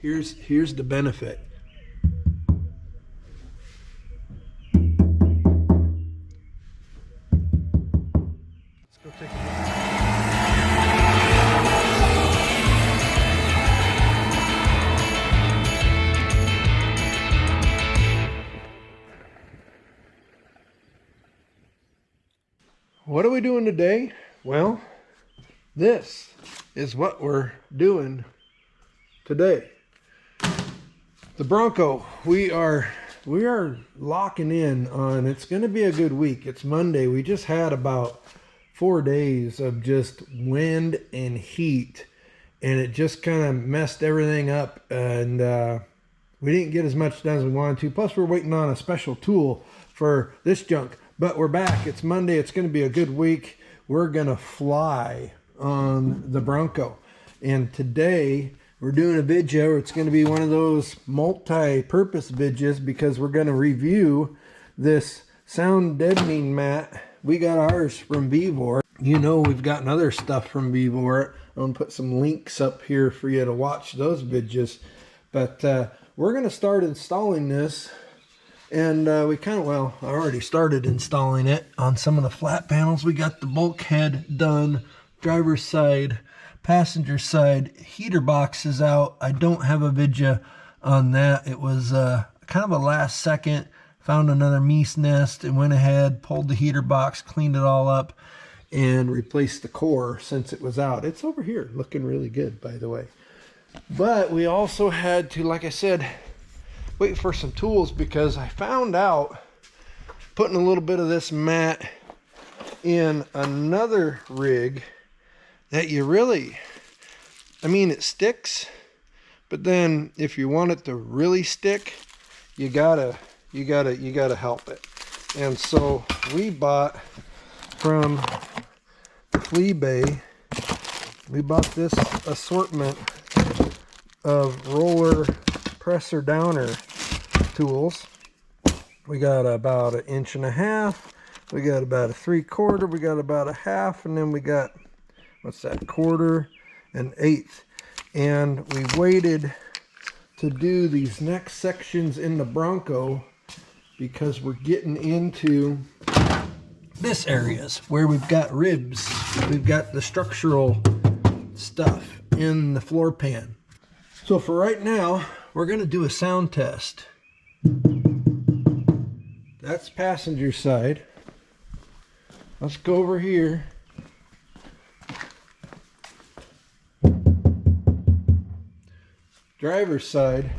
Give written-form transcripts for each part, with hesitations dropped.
Here's the benefit. Let's go take a look. What are we doing today? Well, this is what we're doing today. The Bronco, we are locking in on, it's going to be a good week. It's Monday. We just had about 4 days of just wind and heat, and it just kind of messed everything up, and we didn't get as much done as we wanted to. Plus, we're waiting on a special tool for this junk. But we're back. It's Monday. It's going to be a good week. We're going to fly on the Bronco. And today we're doing a video. It's going to be one of those multi-purpose videos because we're going to review this sound deadening mat. We got ours from Vevor. You know, we've gotten other stuff from Vevor. I'm going to put some links up here for you to watch those videos. But we're going to start installing this. And we kind of, well, I already started installing it on some of the flat panels. We got the bulkhead done, driver's side, passenger side, heater box is out. I don't have a video on that. It was kind of a last second, found another meese nest and went ahead, pulled the heater box, cleaned it all up, and replaced the core since it was out. It's over here, looking really good, by the way. But we also had to, like I said, wait for some tools because I found out putting a little bit of this mat in another rig that you really, I mean, it sticks, but then if you want it to really stick, you gotta help it. And so we bought from the Flea Bay, we bought this assortment of roller presser downer tools. We got about 1.5 inches, we got about 3/4, we got about 1/2, and then we got, what's that, 1/4 and 1/8. And we waited to do these next sections in the Bronco because we're getting into this areas where we've got ribs, we've got the structural stuff in the floor pan. So for right now, we're going to do a sound test. That's passenger side. Let's go over here. Driver's side.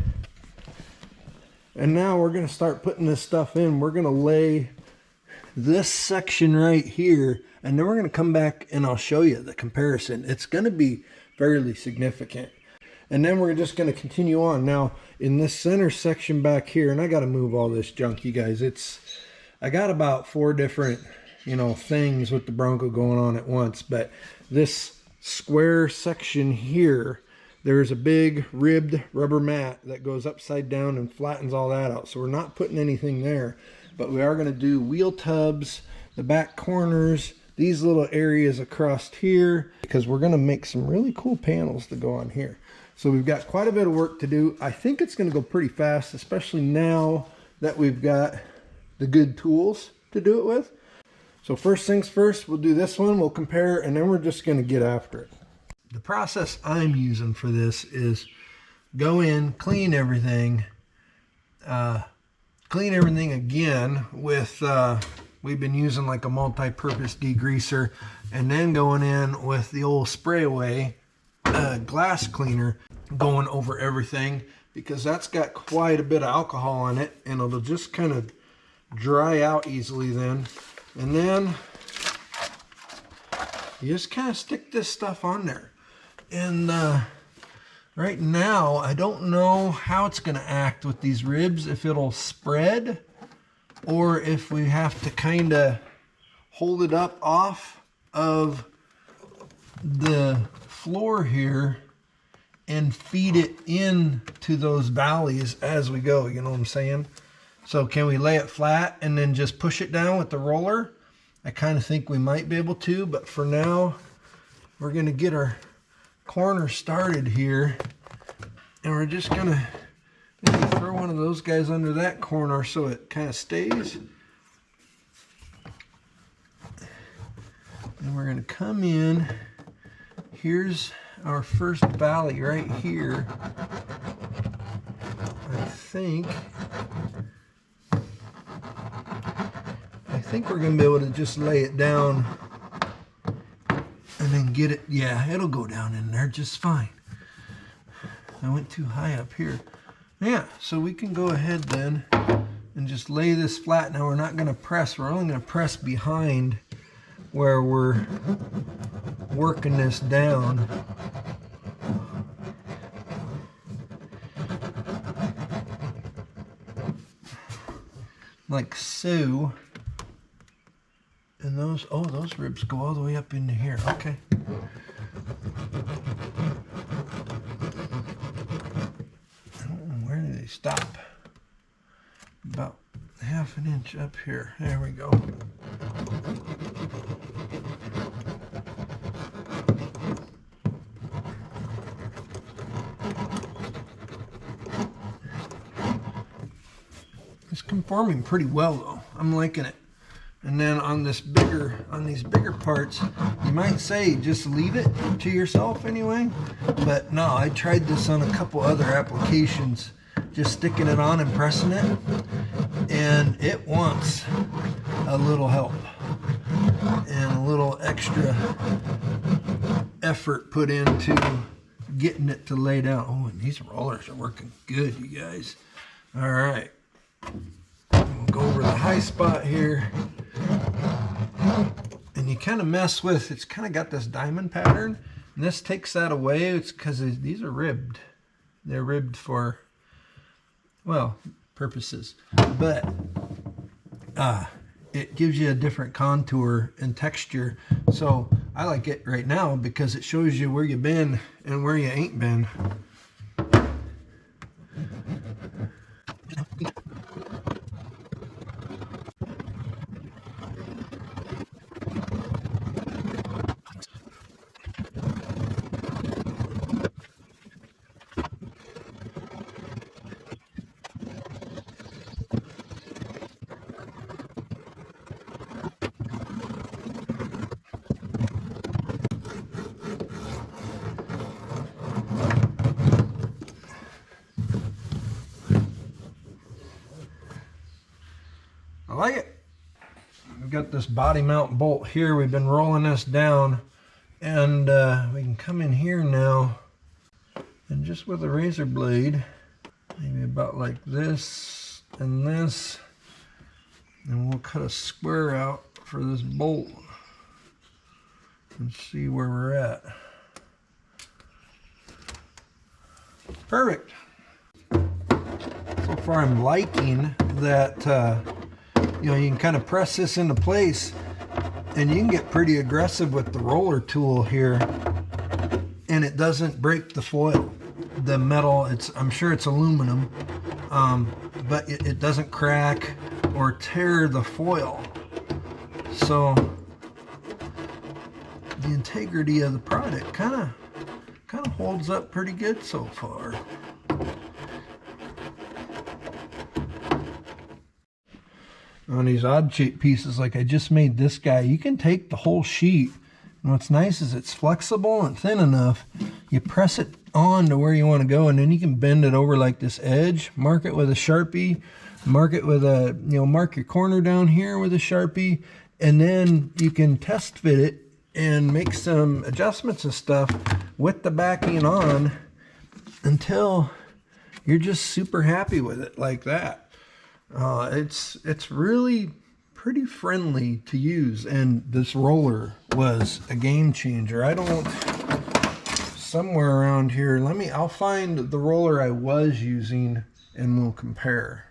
And now we're going to start putting this stuff in. We're going to lay this section right here, and then we're going to come back and I'll show you the comparison. It's going to be fairly significant. And then we're just going to continue on. Now, in this center section back here, and I got to move all this junk, you guys. I got about 4 different, things with the Bronco going on at once. But this square section here, there's a big ribbed rubber mat that goes upside down and flattens all that out. So we're not putting anything there. But we are going to do wheel tubs, the back corners, these little areas across here, because we're going to make some really cool panels to go on here. So we've got quite a bit of work to do. I think it's going to go pretty fast, especially now that we've got the good tools to do it with. So first things first, we'll do this one, we'll compare, and then we're just going to get after it. The process I'm using for this is go in, clean everything again with, we've been using like a multi-purpose degreaser, and then going in with the old spray away glass cleaner, going over everything, because that's got quite a bit of alcohol in it, and it'll just kind of dry out easily then. And then you just kind of stick this stuff on there. And right now I don't know how it's going to act with these ribs, if it'll spread or if we have to kind of hold it up off of the floor here and feed it into those valleys as we go, you know what I'm saying? So can we lay it flat and then just push it down with the roller? I kind of think we might be able to, but for now we're going to get our corner started here, And we're just gonna maybe throw one of those guys under that corner so it kind of stays. And we're gonna come in. Here's our first valley right here. I think we're gonna be able to just lay it down and then get it. Yeah, it'll go down in there just fine. I went too high up here. Yeah, so we can go ahead then and just lay this flat. Now we're not gonna press, we're only gonna press behind where we're working this down. Like so. And those, oh, those ribs go all the way up into here. Okay. Where do they stop? About half an inch up here. There we go. It's conforming pretty well though. I'm liking it. And then on these bigger parts, you might say just leave it to yourself anyway. But no, I tried this on a couple other applications, just sticking it on and pressing it, and it wants a little help and a little extra effort put into getting it to lay down. Oh, and these rollers are working good, you guys. All right. We'll go over the high spot here. And you kind of mess with, it's kind of got this diamond pattern. And this takes that away. It's because these are ribbed. They're ribbed for, well, purposes. But it gives you a different contour and texture. So I like it right now because it shows you where you've been and where you ain't been. I like it. We've got this body mount bolt here. We've been rolling this down, and we can come in here now and just with a razor blade, maybe about like this and this, and we'll cut a square out for this bolt and see where we're at. Perfect. So far I'm liking that you know, you can kind of press this into place and you can get pretty aggressive with the roller tool here, and it doesn't break the foil, the metal. I'm sure it's aluminum, but it doesn't crack or tear the foil. So the integrity of the product kind of holds up pretty good so far. On these odd shaped pieces, like I just made this guy, you can take the whole sheet, and what's nice is it's flexible and thin enough. You press it on to where you want to go, and then you can bend it over like this edge, mark it with a Sharpie, mark it with a, you know, mark your corner down here with a Sharpie, and then you can test fit it and make some adjustments and stuff with the backing on until you're just super happy with it like that. It's really pretty friendly to use, and this roller was a game changer. I don't, somewhere around here, I'll find the roller I was using and we'll compare.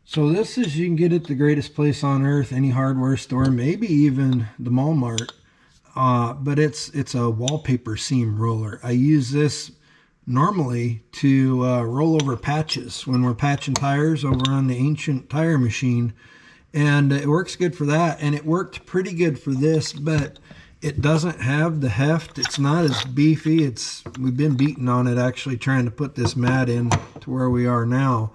So this is, you can get it the greatest place on earth, any hardware store, maybe even the Walmart, but it's a wallpaper seam roller. I use this normally to roll over patches when we're patching tires over on the ancient tire machine, and it works good for that, and it worked pretty good for this, but It doesn't have the heft. It's not as beefy. We've been beating on it actually trying to put this mat in to where we are now.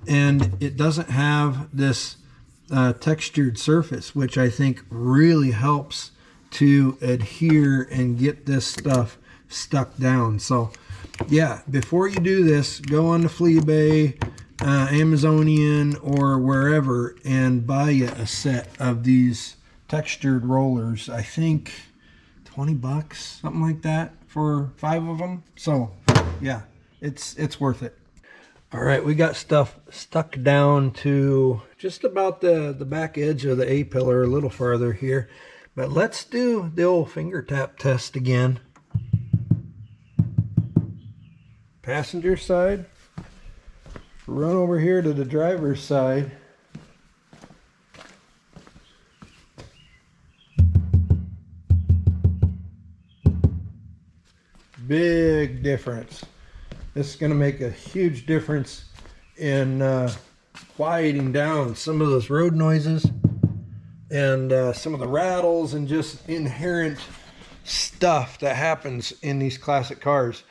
And it doesn't have this textured surface, which I think really helps to adhere and get this stuff stuck down. So yeah, before you do this, go on the Fleabay, Amazonian, or wherever and buy you a set of these textured rollers. I think 20 bucks, something like that, for 5 of them. So yeah, it's worth it. All right, we got stuff stuck down to just about the back edge of the A-pillar, a little farther here. But let's do the old finger tap test again. Passenger side, run over here to the driver's side. Big difference. This is going to make a huge difference in quieting down some of those road noises and some of the rattles and just inherent stuff that happens in these classic cars.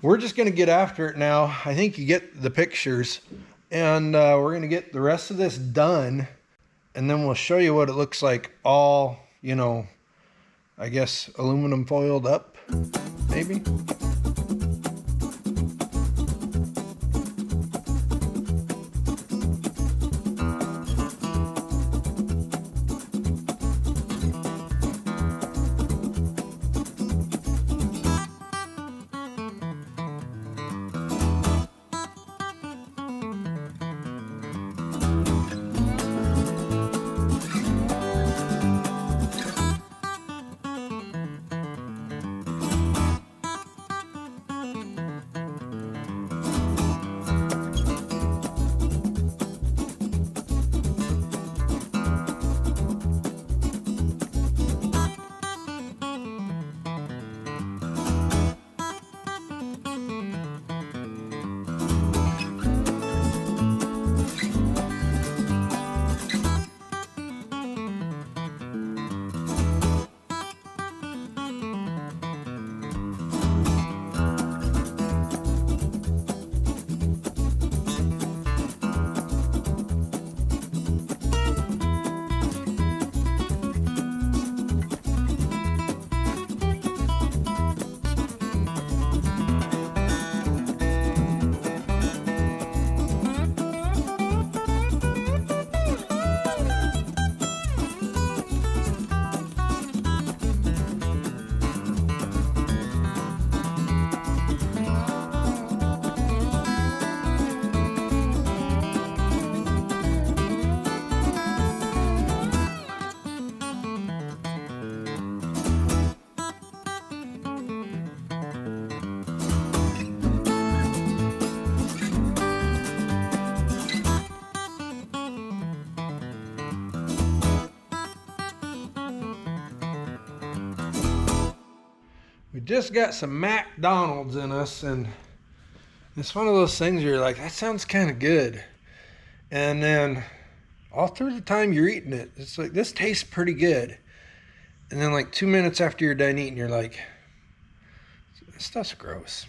We're just going to get after it now. I think you get the pictures, and we're going to get the rest of this done, and then we'll show you what it looks like all, you know, I guess aluminum foiled up, maybe. We just got some McDonald's in us, and it's one of those things where you're like, that sounds kind of good. And then all through the time you're eating it, it's like, this tastes pretty good. And then like 2 minutes after you're done eating, you're like, this stuff's gross.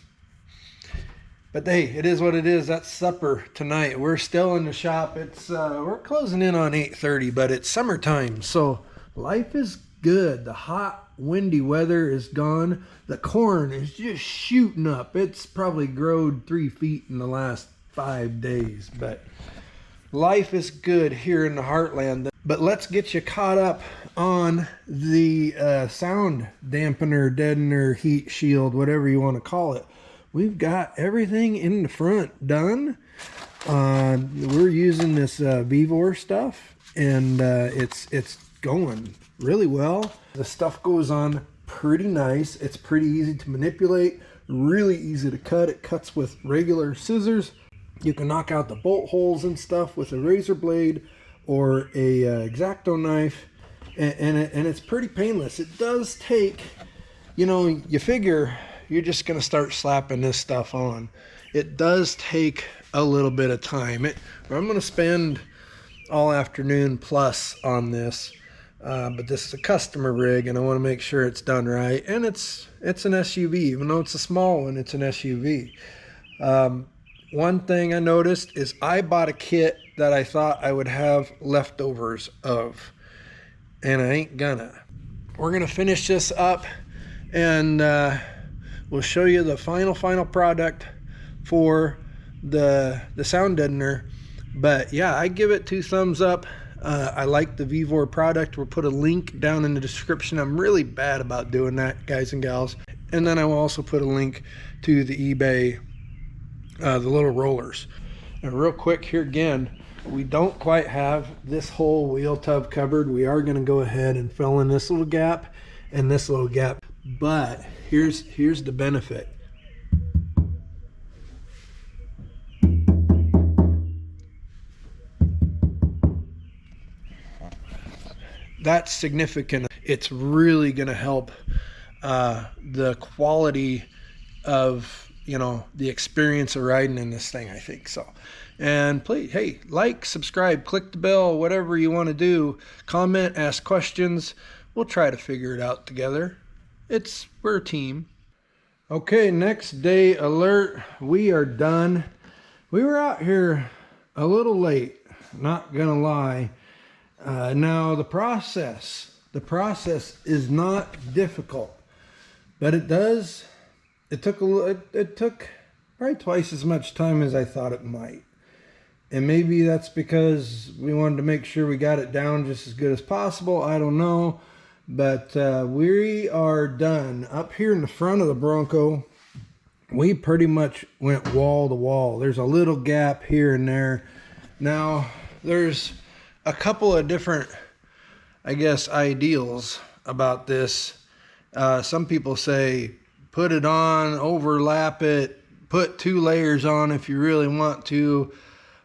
But hey, it is what it is. That's supper tonight. We're still in the shop. It's we're closing in on 8:30, but it's summertime, so life is good. The hot, windy weather is gone. The corn is just shooting up. It's probably grown 3 feet in the last 5 days, but life is good here in the heartland. But let's get you caught up on the sound dampener, deadener, heat shield, whatever you want to call it. We've got everything in the front done. We're using this Vivor stuff, and it's going really well. The stuff goes on pretty nice. It's pretty easy to manipulate, really easy to cut. It cuts with regular scissors. You can knock out the bolt holes and stuff with a razor blade or a X-Acto knife, and it's pretty painless. It does take, you know, you figure you're just going to start slapping this stuff on. It does take a little bit of time. I'm going to spend all afternoon plus on this. but this is a customer rig, and I want to make sure it's done right. And it's an SUV, even though it's a small one, it's an SUV. One thing I noticed is I bought a kit that I thought I would have leftovers of, and I ain't gonna. We're gonna finish this up, and we'll show you the final product for the sound deadener. But yeah, I give it 2 thumbs up. I like the VEVOR product. We'll put a link down in the description. I'm really bad about doing that, guys and gals. And then I will also put a link to the eBay, the little rollers. And real quick here again, we don't quite have this whole wheel tub covered. We are going to go ahead and fill in this little gap and this little gap. But here's the benefit. That's significant. It's really going to help the quality of, you know, the experience of riding in this thing, I think so. And please, hey, like, subscribe, click the bell, whatever you want to do. Comment, ask questions. We'll try to figure it out together. We're a team. Okay, next day alert. We are done. We were out here a little late, not gonna lie. Now the process is not difficult, but it took probably twice as much time as I thought it might. And maybe that's because we wanted to make sure we got it down just as good as possible. I don't know. But we are done. Up here in the front of the Bronco, we pretty much went wall to wall. There's a little gap here and there. Now, there's a couple of different, I guess, ideals about this. Some people say, put it on, overlap it, put 2 layers on if you really want to,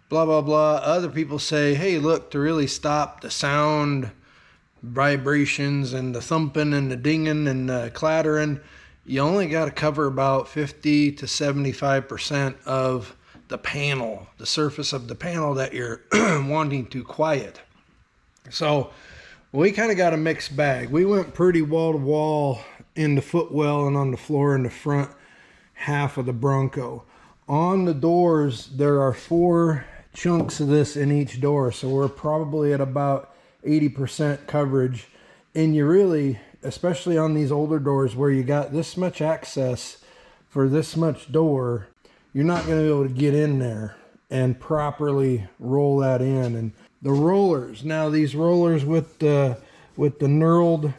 blah, blah, blah. Other people say, hey, look, to really stop the sound vibrations and the thumping and the dinging and the clattering, you only got to cover about 50 to 75% of the panel, the surface of the panel that you're wanting to quiet. So we kind of got a mixed bag. We went pretty wall to wall in the footwell and on the floor in the front half of the Bronco. On the doors, there are 4 chunks of this in each door, so we're probably at about 80% coverage. And you really, especially on these older doors where you got this much access for this much door, you're not going to be able to get in there and properly roll that in. And the rollers, now these rollers with the knurled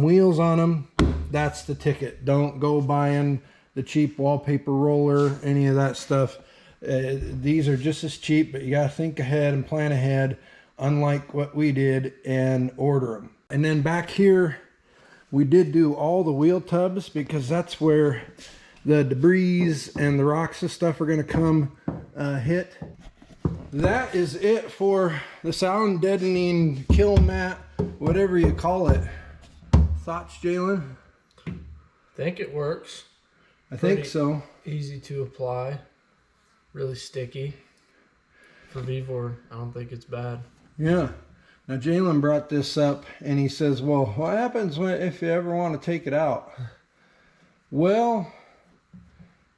wheels on them, that's the ticket. Don't go buying the cheap wallpaper roller, any of that stuff. These are just as cheap, but you got to think ahead and plan ahead, unlike what we did, and order them. And then back here, we did do all the wheel tubs because that's where the debris and the rocks and stuff are going to come hit. That is it for the sound deadening kill mat, whatever you call it. Thoughts, Jalen? I think it works. I think so. Easy to apply. Really sticky. For VEVOR, I don't think it's bad. Yeah. Now Jalen brought this up and he says, well, what happens if you ever want to take it out? Well,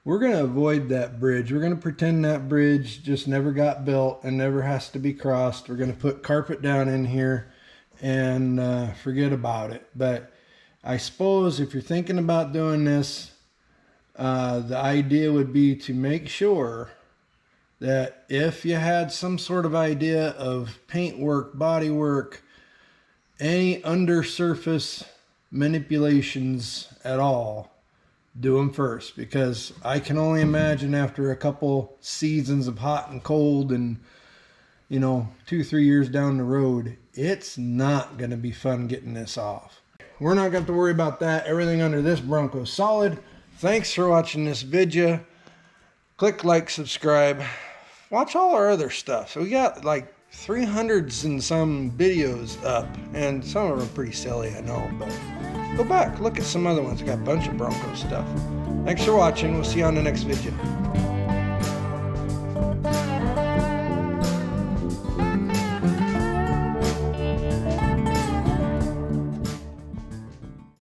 we're going to avoid that bridge. We're going to pretend that bridge just never got built and never has to be crossed. We're going to put carpet down in here and forget about it. But I suppose if you're thinking about doing this, the idea would be to make sure that if you had some sort of idea of paint work, body work, any undersurface manipulations at all, do them first, because I can only imagine after a couple seasons of hot and cold and, you know, 2-3 years down the road, it's not going to be fun getting this off. We're not going to have to worry about that. Everything under this Bronco is solid. Thanks for watching this video. Click like, subscribe. Watch all our other stuff. So we got like 300s and some videos up, and some of them are pretty silly, I know, but go back, look at some other ones. We got a bunch of Bronco stuff. Thanks for watching. We'll see you on the next video.